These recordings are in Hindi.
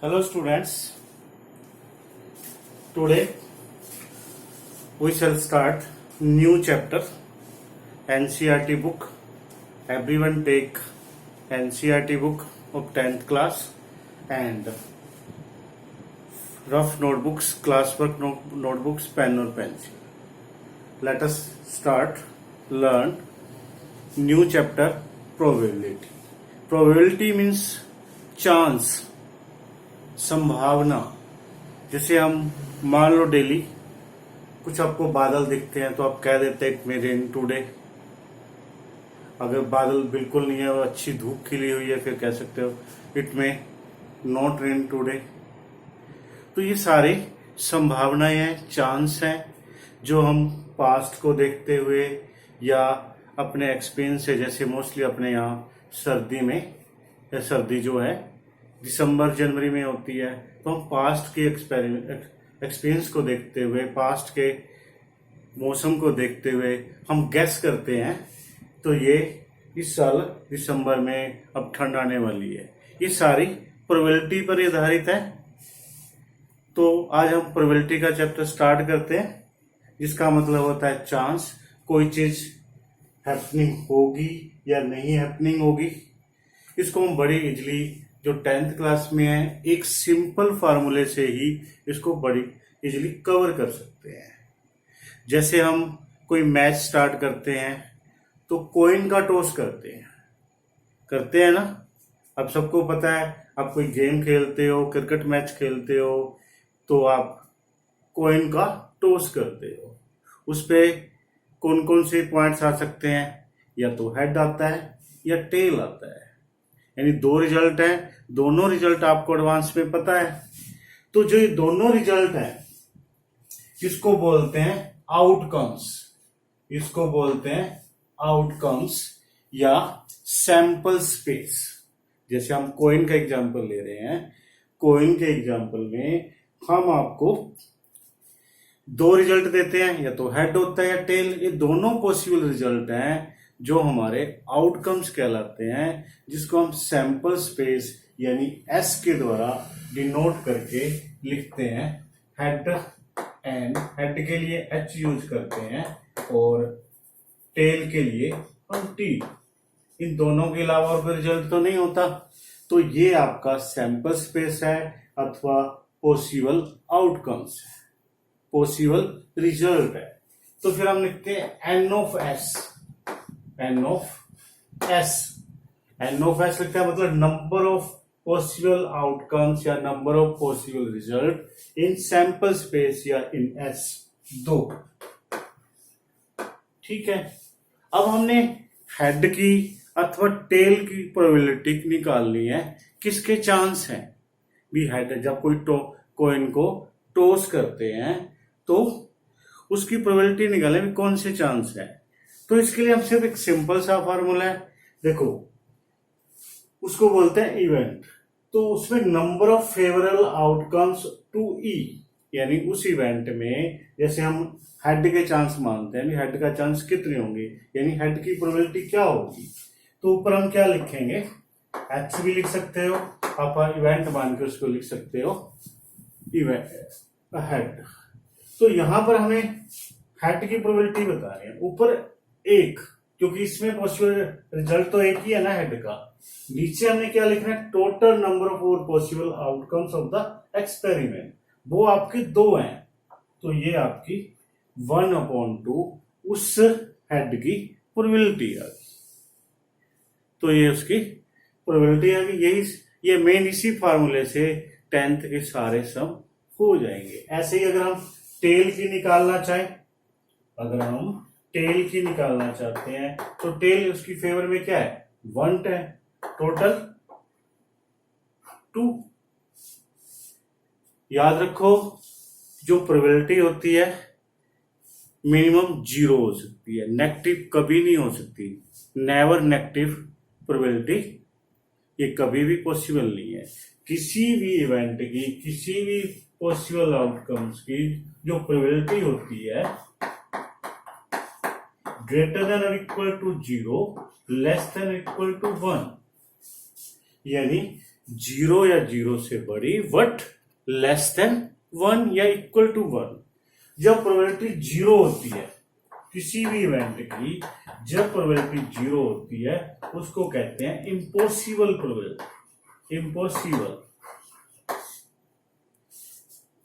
Hello students, today we shall start new chapter NCERT book. Everyone take NCERT book of 10th class and rough notebooks, classwork notebooks, pen or pencil. Let us start learn new chapter probability. Probability means chance, संभावना। जैसे हम मान लो डेली कुछ आपको बादल दिखते हैं तो आप कह देते हैं इट मे रेन टुडे। अगर बादल बिल्कुल नहीं है और अच्छी धूप खिली हुई है फिर कह सकते हो it may not rain today. तो ये सारे संभावनाएं हैं, चांस हैं जो हम पास्ट को देखते हुए या अपने एक्सपीरियंस से, जैसे मोस्टली अपने यहाँ सर्दी में या सर्दी जो है दिसंबर जनवरी में होती है, तो हम पास्ट के एक्सपीरियंस को देखते हुए, पास्ट के मौसम को देखते हुए हम गैस करते हैं तो ये इस साल दिसंबर में अब ठंड आने वाली है। ये सारी प्रोबेबिलिटी पर आधारित है। तो आज हम प्रोबेबिलिटी का चैप्टर स्टार्ट करते हैं, जिसका मतलब होता है चांस, कोई चीज हैपनिंग होगी या नहीं हैपनिंग होगी। इसको हम बड़ी इजली, जो 10th क्लास में है, एक सिंपल फार्मूले से ही इसको बड़ी इजीली कवर कर सकते हैं। जैसे हम कोई मैच स्टार्ट करते हैं तो कॉइन का टॉस करते हैं ना। अब सबको पता है, आप कोई गेम खेलते हो, क्रिकेट मैच खेलते हो तो आप कॉइन का टॉस करते हो। उस पे कौन कौन से पॉइंट्स आ सकते हैं, या तो हेड आता है या टेल आता है, यानी दो रिजल्ट हैं। दोनों रिजल्ट आपको एडवांस में पता है। तो जो ये दोनों रिजल्ट हैं इसको बोलते हैं आउटकम्स, इसको बोलते हैं आउटकम्स या सैंपल स्पेस। जैसे हम कॉइन का एग्जांपल ले रहे हैं, कॉइन के एग्जांपल में हम आपको दो रिजल्ट देते हैं, या तो हेड होता है या टेल। ये दोनों पॉसिबल रिजल्ट हैं जो हमारे आउटकम्स कहलाते हैं, जिसको हम सैंपल स्पेस यानी एस के द्वारा डिनोट करके लिखते हैं। हेड एंड हेड के लिए एच यूज करते हैं और टेल के लिए हम टी। इन दोनों के अलावा और कोई रिजल्ट तो नहीं होता। तो ये आपका सैंपल स्पेस है अथवा पॉसिबल आउटकम्स है, पॉसिबल रिजल्ट है। तो फिर हम लिखते हैं N of S, N of S. N of S लिखता है मतलब नंबर ऑफ पॉसिबल आउटकम्स या number of possible result in sample space या इन एस, दो। ठीक है। अब हमने हेड की अथवा टेल की प्रोबेबिलिटी निकालनी है। किसके चांस हैं भी? हेड, जब कोई कॉइन को टॉस करते हैं तो उसकी प्रोबेबिलिटी निकालें भी कौन से चांस है। तो इसके लिए हम सिर्फ एक सिंपल सा फॉर्मूला है, देखो उसको बोलते हैं इवेंट। तो उसमें number of favourable outcomes to E, यानी उस इवेंट में जैसे हम हेड के चांस मानते हैं, हेड का चांस कितने होंगे, यानी हेड की प्रोबेबिलिटी क्या होगी। तो ऊपर हम क्या लिखेंगे, एच भी लिख सकते हो आप, इवेंट मान के उसको लिख सकते हो इवेंट हेड। तो यहां पर हमें हेड की प्रोबेबिलिटी बता रहे हैं, ऊपर एक, क्योंकि इसमें पॉसिबल रिजल्ट तो एक ही है ना हेड का। नीचे हमने क्या लिखना है, total number of possible outcomes of the experiment, वो आपके दो हैं। तो ये आपकी 1/2 उस हेड की प्रोबेबिलिटी आ गई। तो ये उसकी प्रोबेबिलिटी आ गई। यही ये मेन इसी फार्मूले से 10th के सारे सम हो जाएंगे। ऐसे ही अगर हम टेल की निकालना चाहें, अगर हम टेल की निकालना चाहते हैं तो टेल उसकी फेवर में क्या है, 1 है, टोटल 2। याद रखो जो प्रोबेबिलिटी होती है मिनिमम 0 हो सकती है, नेगेटिव कभी नहीं हो सकती। नेवर नेगेटिव प्रोबेबिलिटी, ये कभी भी पॉसिबल नहीं है। किसी भी इवेंट की, किसी भी पॉसिबल आउटकम्स की जो प्रोबेबिलिटी होती है ग्रेटर देन और equal to 0, less than equal to 1, यानी जीरो या जीरो से बड़ी बट लेस देन वन या इक्वल टू वन। जब प्रोबेबिलिटी जीरो होती है किसी भी इवेंट की, जब प्रोबेबिलिटी जीरो होती है उसको कहते हैं इम्पॉसिबल प्रोबेबिलिटी। इम्पॉसिबल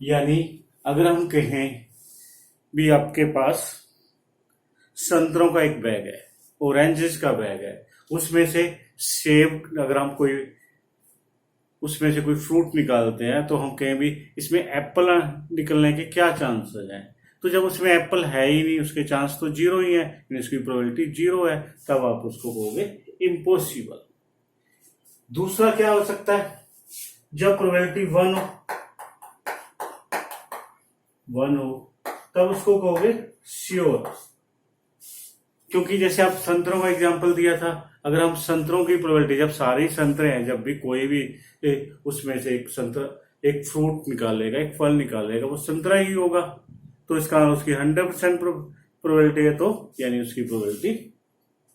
यानी अगर हम कहें भी आपके पास संतरों का एक बैग है, ऑरेंजेस का बैग है, उसमें से सेब, अगर हम कोई उसमें से कोई फ्रूट निकालते हैं तो हम कहें भी इसमें एप्पल निकलने के क्या चांसेस हैं, तो जब उसमें एप्पल है ही नहीं उसके चांस तो जीरो ही है, इसकी प्रोबेबिलिटी जीरो है, तब आप उसको कहोगे इम्पॉसिबल। दूसरा क्या हो सकता है, जब प्रोबेबिलिटी वन हो तब उसको कहोगे श्योर। क्योंकि जैसे आप संतरों का एग्जांपल दिया था, अगर हम संतरों की प्रोबेबिलिटी, जब सारे संतरे हैं, जब भी कोई भी उसमें से एक संतरा, एक फ्रूट निकालेगा, एक फल निकालेगा, वो संतरा ही होगा, तो इसका उसकी 100% प्रोबेबिलिटी है, तो यानी उसकी प्रोबेबिलिटी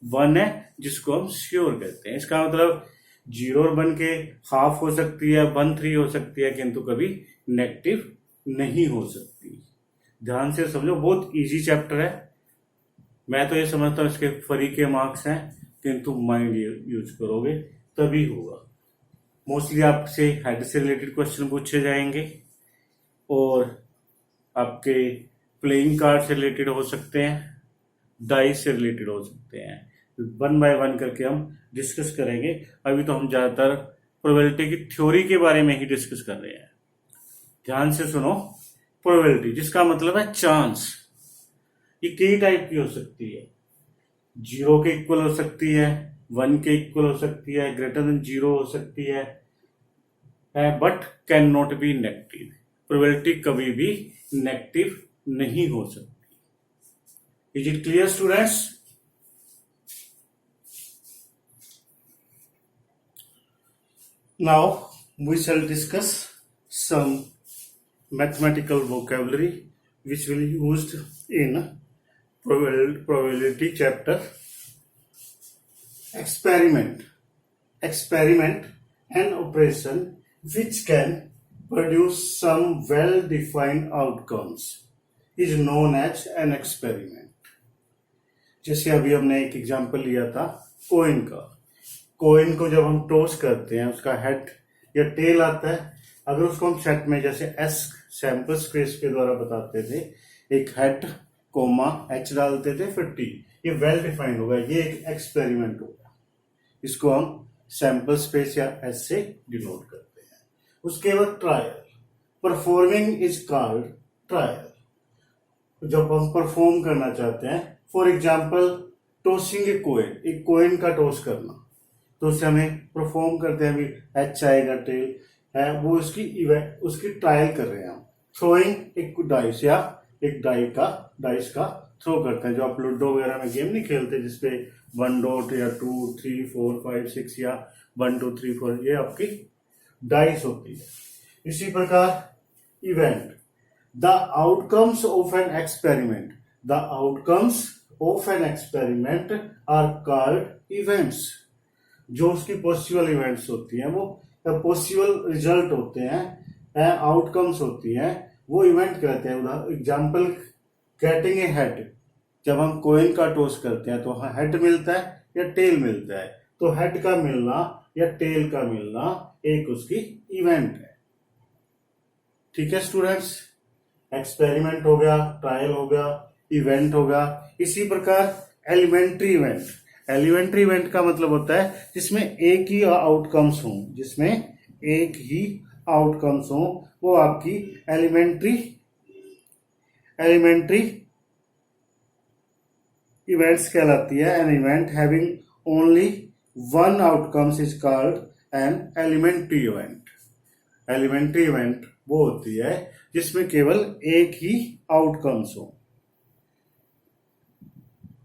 वन है, जिसको हम श्योर कहते हैं। इसका मतलब जीरो और वन के हाफ हो सकती है, 1/3 हो सकती है, किंतु कभी नेगेटिव नहीं हो सकती। ध्यान से समझो, बहुत इजी चैप्टर है। मैं तो ये समझता हूँ इसके फ्री के मार्क्स हैं, किंतु माइंड यूज करोगे तभी होगा। मोस्टली आपसे हेड से रिलेटेड क्वेश्चन पूछे जाएंगे और आपके प्लेइंग कार्ड से रिलेटेड हो सकते हैं, डाइस से रिलेटेड हो सकते हैं। वन बाय वन करके हम डिस्कस करेंगे। अभी तो हम ज्यादातर प्रोबेबिलिटी की थ्योरी के बारे में ही डिस्कस कर रहे हैं। ध्यान से सुनो, प्रोबेबिलिटी जिसका मतलब है चांस, ये कई टाइप की हो सकती है। जीरो के इक्वल हो सकती है, वन के इक्वल हो सकती है, ग्रेटर देन जीरो हो सकती है, but can not be negative. Probability कभी भी नेगेटिव नहीं हो सकती। Is it clear students? Now we shall discuss some mathematical vocabulary which will be used in probability chapter. Experiment an operation which can produce some well defined outcomes is known as an experiment. जैसे अभी हमने एक एग्जांपल लिया था कोइन का। कोइन को जब हम टॉस करते हैं उसका हेड या टेल आता है। अगर उसको हम सेट में जैसे एस सैंपल स्पेस के द्वारा बताते थे, एक हेड कोमा एच डालते थे फिर टी, ये वेल डिफाइंड होगा, ये एक एक्सपेरिमेंट होगा। इसको हम सैंपल स्पेस या एस से डिनोट करते हैं। उसके बाद trial, performing is called trial. जब हम परफॉर्म करना चाहते हैं, for example tossing a coin, एक कोइन का टॉस करना, तो उससे हमें परफॉर्म करते हैं, अभी एच आएगा टेल है, वो उसकी ट्रायल कर रहे हैं हम। थ्रोइंग एक डाइस या एक डाइस का थ्रो करते हैं, जो आप लूडो वगैरह में गेम नहीं खेलते जिसपे 1 डॉट या 2 3 4 5 6 या 1 2 3 4 ये आपकी डाइस होती है। इसी प्रकार event, the outcomes of an experiment are called events. जो उसकी पॉसिबल इवेंट्स होती हैं वो पॉसिबल रिजल्ट होते हैं, आउटकम्स होती हैं, वो इवेंट कहते हैं। एग्जाम्पल गेटिंग ए हेड, जब हम कोइन का टॉस करते हैं तो हेड मिलता है या टेल मिलता है, तो हेड का मिलना या टेल का मिलना एक उसकी इवेंट है। ठीक है स्टूडेंट्स, एक्सपेरिमेंट हो गया, ट्रायल हो गया, इवेंट हो गया। इसी प्रकार एलिमेंट्री इवेंट का मतलब होता है जिसमें एक ही आउटकम्स हों, वो आपकी एलिमेंट्री इवेंट्स कहलाती है। An event having only one outcomes is called an elementary event वो होती है जिसमें केवल एक ही आउटकम्स हो।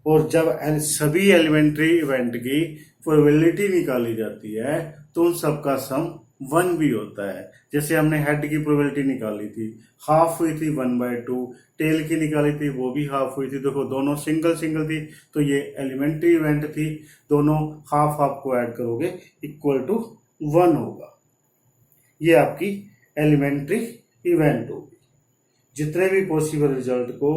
और जब सभी एलिमेंट्री इवेंट की प्रोबेबिलिटी निकाली जाती है तो उन सबका सम 1 भी होता है। जैसे हमने हेड की प्रोबेबिलिटी निकाली थी, हाफ हुई थी 1/2, टेल की निकाली थी वो भी हाफ हुई थी। देखो दोनों सिंगल थी, तो ये एलिमेंट्री इवेंट थी, दोनों हाफ को ऐड करोगे इक्वल टू 1 होगा। ये आपकी एलिमेंट्री इवेंट होगी। जितने भी पॉसिबल रिजल्ट को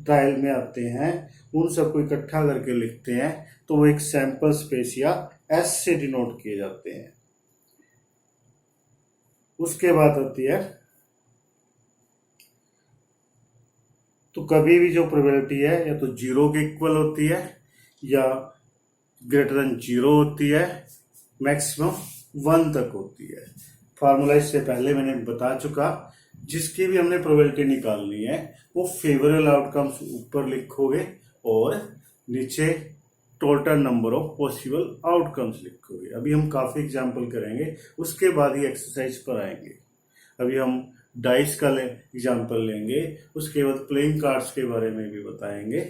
ट्रायल में आते हैं उन सबको इकट्ठा करके लिखते हैं तो वो एक सैंपल स्पेस या एस से डिनोट किए जाते हैं। उसके बाद होती है, तो कभी भी जो प्रोबेबिलिटी है या तो 0 के इक्वल होती है या ग्रेटर देन 0 होती है, मैक्सिमम 1 तक होती है। फार्मूला इससे पहले मैंने बता चुका। जिसकी भी हमने प्रोबेबिलिटी निकालनी है वो फेवरेबल आउटकम्स ऊपर लिखोगे और नीचे total number of possible outcomes लिखोगे। अभी हम काफी एग्जांपल करेंगे, उसके बाद ही एक्सरसाइज पर आएंगे। अभी हम डाइस का एग्जांपल लेंगे, उसके बाद प्लेइंग कार्ड्स के बारे में भी बताएंगे।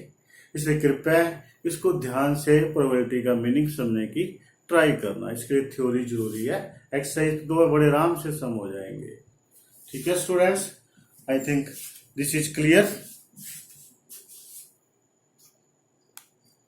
इसलिए कृपया इसको ध्यान से प्रोबेबिलिटी का मीनिंग समझने की ट्राई करना। इसके लिए थ्योरी जरूरी है, एक्सरसाइज दो बड़े आराम से सम हो जाएंगे। ठीक है students, I think this is clear.